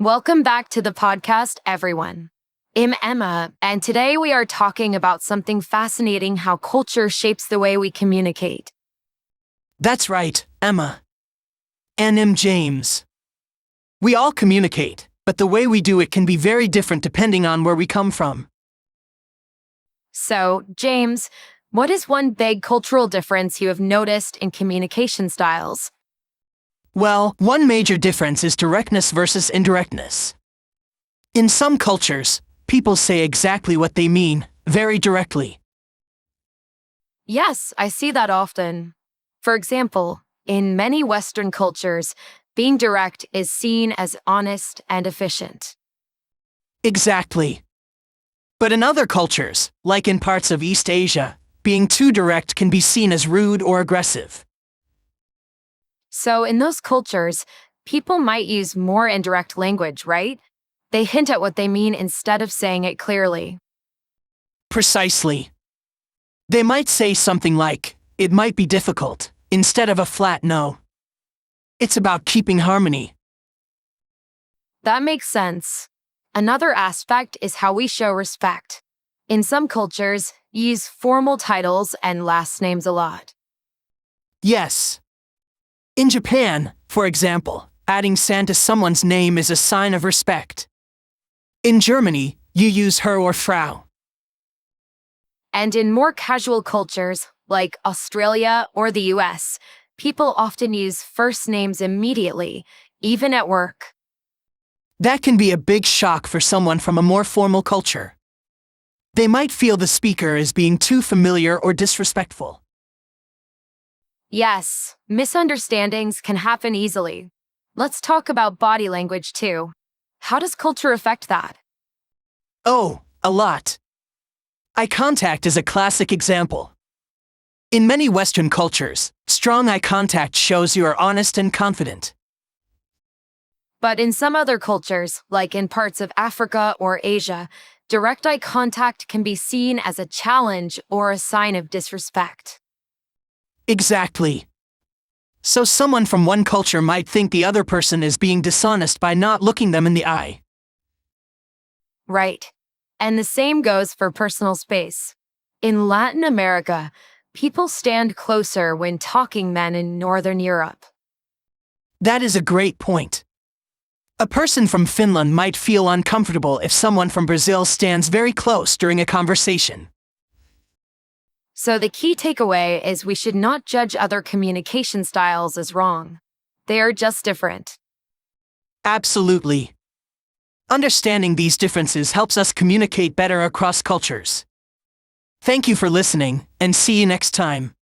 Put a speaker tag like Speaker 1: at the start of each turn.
Speaker 1: Welcome back to the podcast, everyone. I'm Emma, and today we are talking about something fascinating: how culture shapes the way we communicate.
Speaker 2: That's right, Emma. And I'm James. We all communicate, but the way we do it can be very different depending on where we come from.
Speaker 1: So, James, what is one big cultural difference you have noticed in communication styles?
Speaker 2: Well, one major difference is directness versus indirectness. In some cultures, people say exactly what they mean, very directly.
Speaker 1: Yes, I see that often. For example, in many Western cultures, being direct is seen as honest and efficient.
Speaker 2: Exactly. But in other cultures, like in parts of East Asia, being too direct can be seen as rude or aggressive.
Speaker 1: So, in those cultures, people might use more indirect language, right? They hint at what they mean instead of saying it clearly.
Speaker 2: Precisely. They might say something like, "It might be difficult," instead of a flat no. It's about keeping harmony.
Speaker 1: That makes sense. Another aspect is how we show respect. In some cultures, you use formal titles and last names a lot.
Speaker 2: Yes. In Japan, for example, adding san to someone's name is a sign of respect. In Germany, you use her or Frau.
Speaker 1: And in more casual cultures, like Australia or the US, people often use first names immediately, even at work.
Speaker 2: That can be a big shock for someone from a more formal culture. They might feel the speaker is being too familiar or disrespectful.
Speaker 1: Yes, misunderstandings can happen easily. Let's talk about body language too. How does culture affect that?
Speaker 2: Oh, a lot. Eye contact is a classic example. In many Western cultures, strong eye contact shows you are honest and confident.
Speaker 1: But in some other cultures, like in parts of Africa or Asia, direct eye contact can be seen as a challenge or a sign of disrespect.
Speaker 2: Exactly. So someone from one culture might think the other person is being dishonest by not looking them in the eye.
Speaker 1: Right. And the same goes for personal space. In Latin America, people stand closer when talking than in Northern Europe.
Speaker 2: That is a great point. A person from Finland might feel uncomfortable if someone from Brazil stands very close during a conversation.
Speaker 1: So the key takeaway is we should not judge other communication styles as wrong. They are just different.
Speaker 2: Absolutely. Understanding these differences helps us communicate better across cultures. Thank you for listening, and see you next time.